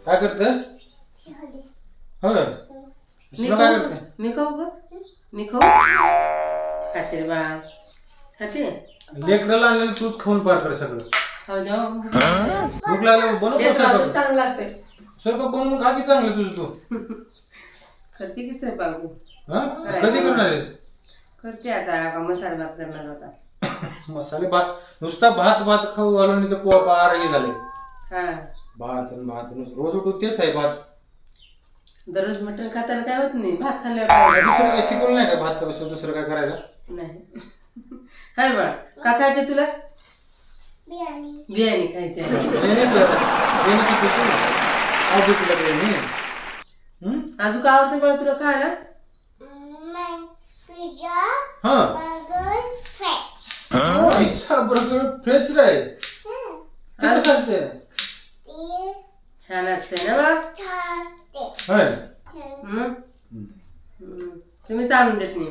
काय करते? होय. शिवा काय करते? मी खाऊ ग? मी खाऊ खाते रे बाळा खाते. लेकराला आणलेलं तूच खाऊन पार कर सगळं. हो जाऊ भूक लागल्यावर बनव स्वयंपाक. चांगलं लागतंय. स्वयंपाक बनवून खा की चांगलं तुझं तू. करते की स्वयंपाक. हा कधी करणार आहेस? करते आता मसाले भात करणार आता. मसाले भात नुसता भात भात खाऊ घालून इथं पोहा पार हे झाले. हा भात आणि भात रोज उठून तेच आहे भात. दररोज मटण खाताना काय होत नाही भात खाल्ल्यावर दुसरं काय शिकवलं नाही का भात दुसरं काय करायला? नाही. हाय बाळा का खायचं तुला? बिर्याणी खायची आहे. बिर्याणी खातो तू? आवडते तुला बिर्याणी? अजून काय आवडतं बाळा तुला खायला? हा पिझ्झा बर्गर फ्रेंच फ्राय ते कसं असते? छान असते ना बाळा. होय. तुम्हीच आणून देत नाही.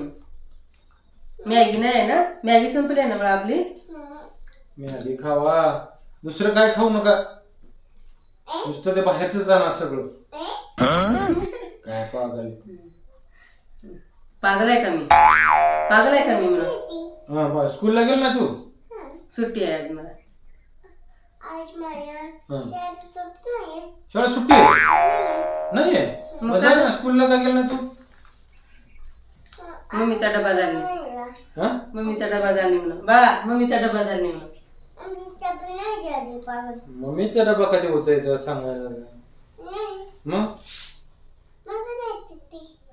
मॅगी नाही ना? मॅगी संपली आहे ना बाळा आपली. मॅगी खावा दुसरं काय खाऊ नका. नुसतं ते बाहेरच जाणार सगळं. काय पागल पागल आहे का मी? पागल आहे का मी म्हणून? हा स्कूलला गेल ना तू? सुट्टी आहे आज मला. शाळा सुट्टी नाहीये? ना स्कूलला का गेल ना तू? मम्मीचा डबा झाला नाही. मम्मीचा डबा झाला नाही म्हणून बाळा. मम्मीचा डबा झाला नाही म्हणून. मम्मीचा डबा कधी होतोय तर सांगायला मग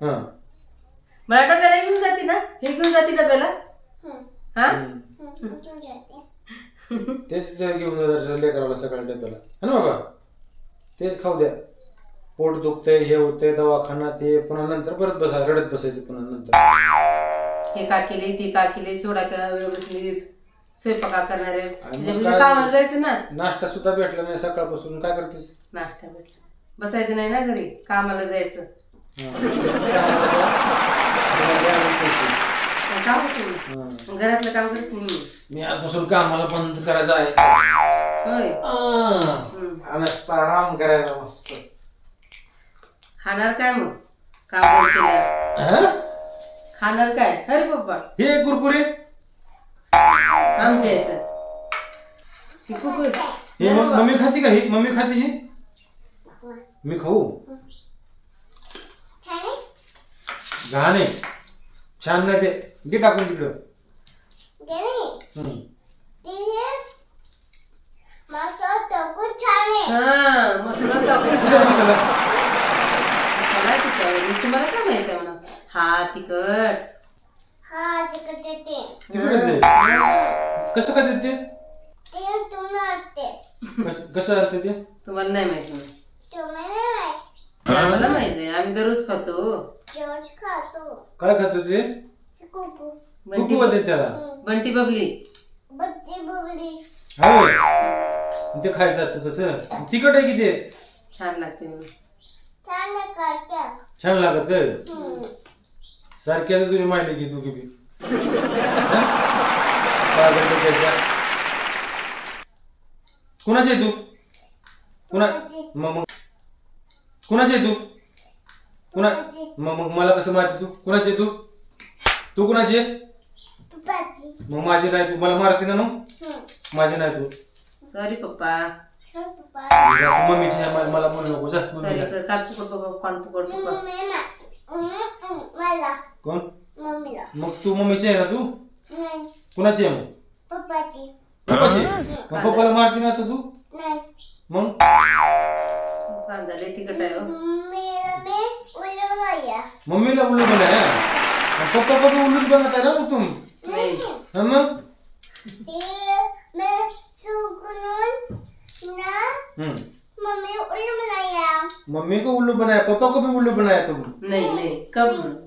हा मला डब्याला घेऊन जाते ना? हे घेऊन जाते डब्याला? हा तेच घेऊन जायचं लेकराला सकाळी डब्याला है ना बाबा. तेच खाऊ द्या. पोट दुखतंय हे होतंय दवाखाना ते पुन्हा नंतर परत बसा रडत बसायचं पुन्हा नंतर. हे का केले ते का केले थोडा वेळ बसली स्वयंपाक करणार आहे. कामाला जायचं ना. नाश्ता सुद्धा भेटला नाही सकाळपासून काय करतेस? नाश्ता भेटला बसायचं नाही ना घरी कामाला जायचं. काम होतं घरातलं काम करत नाही मी आजपासून कामाला बंद करायचं आहे. होय. आराम करायचा मस्त. खाणार काय मग काम केलं? खाणार काय? अरे पप्पा हे कुरकुरे आमच्या येतात. मम्मी खाती का ही? मम्मी खाती ही? मी खाऊ? घाण आहे छान नाही ते. घे टाकून तिकडं. मसाला टाकून छान. मसाला तिच्यावर तुम्हाला काय माहित आहे म्हणा? हा तिखट. कसं काय ते? कसं असते ते? तुम्हाला नाही माहित म्हणून. मला माहित आहे. आम्ही दररोज खातो. काय खातो ते? बंटी त्याला बंटी बबली. ते खायचं असतं तसं. तिखट आहे की ते? छान लागते म्हणून. छान लागत सारख्या तुझी माहिती की तू किती कुणाचे तू? कुणाचे तू? मग मला कसं माहिती तू कुणाचे? तू कुणाचे? मग माझी नाही तू मला मारते ना. मग माझी नाही तू. सॉरी पप्पा. मम्मीची मला म्हणू नको. सॉरी कान पकड पप्पा. कोण? मग तू मम्मीची आहे ना तू? कुणाची आहे मग? पप्पाची. मग पप्पाला मारते ना तू? मग कांदा लय तिखट आहे. मम्मीला उल्लू बनाया. पप्पा को भी उल्लू बनाता है ना वो तुम? मग मम्मी को उल्लू बनाया पापा को भी उल्लू बनाया तुम? नहीं कब मम्मी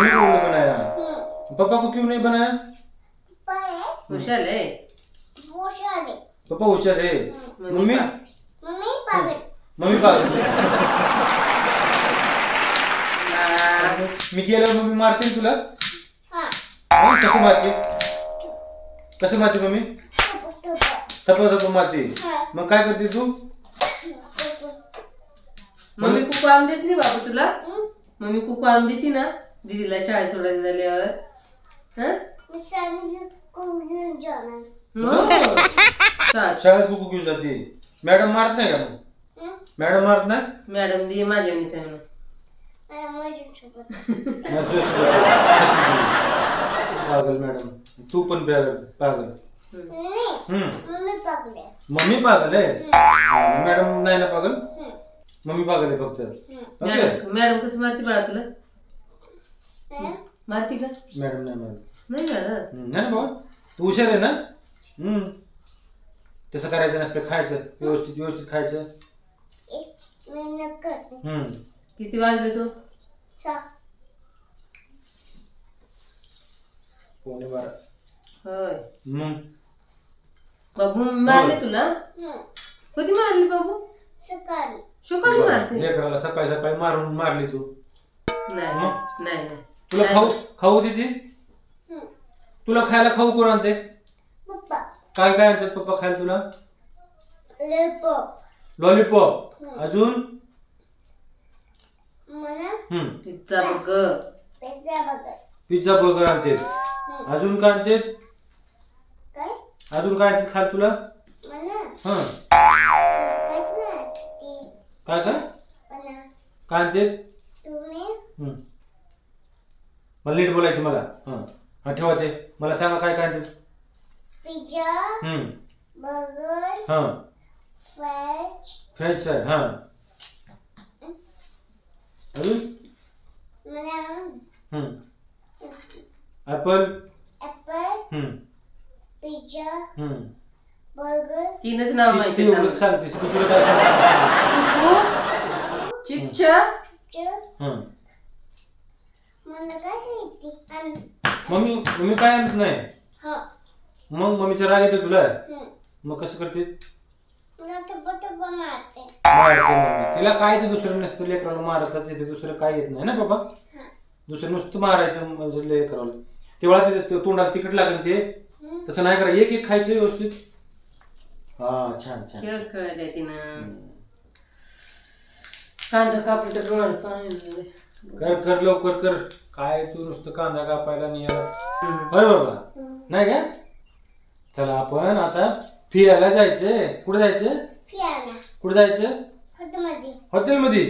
को उल्लू बनाया. पापा को क्यों नहीं बनाया? होशियार है पापा होशियार है. मम्मी पागल. मी गेल्यावर मम्मी मारते तुला? कसं मारते? मम्मी थप मारते. मग काय करते तू? मम्मी कुकू आणून देत नाही बाबू तुला? मम्मी कुकू आणून देते ना दीदीला शाळेत सोडायला झाल्यावर? हं? शाळेत कुकू घेऊन जाते. मॅडम मारत नाही का मग? मॅडम मारत नाही? मॅडम बी माझ्या वणीच आहे म्हणून. पागल मॅडम. तू पण पागल. मम्मी पागल आहे. मॅडम नाही ना पागल? मम्मी पागल आहे फक्त. मॅडम कसं मारते बाळा तुला? मारती का? मॅडम नाही मारत. नाही मॅडम. नाही ना बाबा, तू हुशार आहे ना. तसं करायचं नसतं. खायचं व्यवस्थित खायचं. किती वाजले तू? 11:15. होय. मग बाबू मारले तुला? कधी मारली बाबू? सकाळी मारते. लेकराला सकाळी सकाळी मारली तू? नाही नाही. तुला खाऊ देते? तुला खायला खाऊ कोण आणते? काय काय आणतात पप्पा खायला तुला? लॉलीपॉप. अजून? Pizza burger. पिझ्झा बर्गर आणते. अजून काय आणते? अजून काय आणते खायला तुला? काय काय काय आणते? मला नीट बोलायचं मला. हा ठेवा ते. मला सांगा काय काय आणते? Pizza, burger, French fry. अजून? ऍपल. Pizza, burger. तीनच नाव माहिती एवढं सांगतेस. दुसरं काय सांगते? चिप्स. मम्मी काय आणत नाही? मग मम्मीचा राग येतो तुला? मग कसं करते? मारते मम्मी. तिला काय ते दुसरं नसतं. लेकराला मारायचं येते. दुसरं काय येत नाही ना बाबा. दुसरं नुसतं मारायचं म्हणजे लेकराला. तेव्हा ते तोंडाला तिखट लागेल ते. तसं नाही करा. एक खायचं व्यवस्थित. छान छान. खेळ खेळायला तिनं. कांदा कापलं तर डोळ्याला पाणी. कर लवकर कर. काय तू नुसतं कांदा कापायला नाही होय बाबा? नाही का? चला आपण आता फिरायला जायचंय. कुठे जायचं? फिरायला. कुठे जायचं? हॉटेलमध्ये. हॉटेलमध्ये.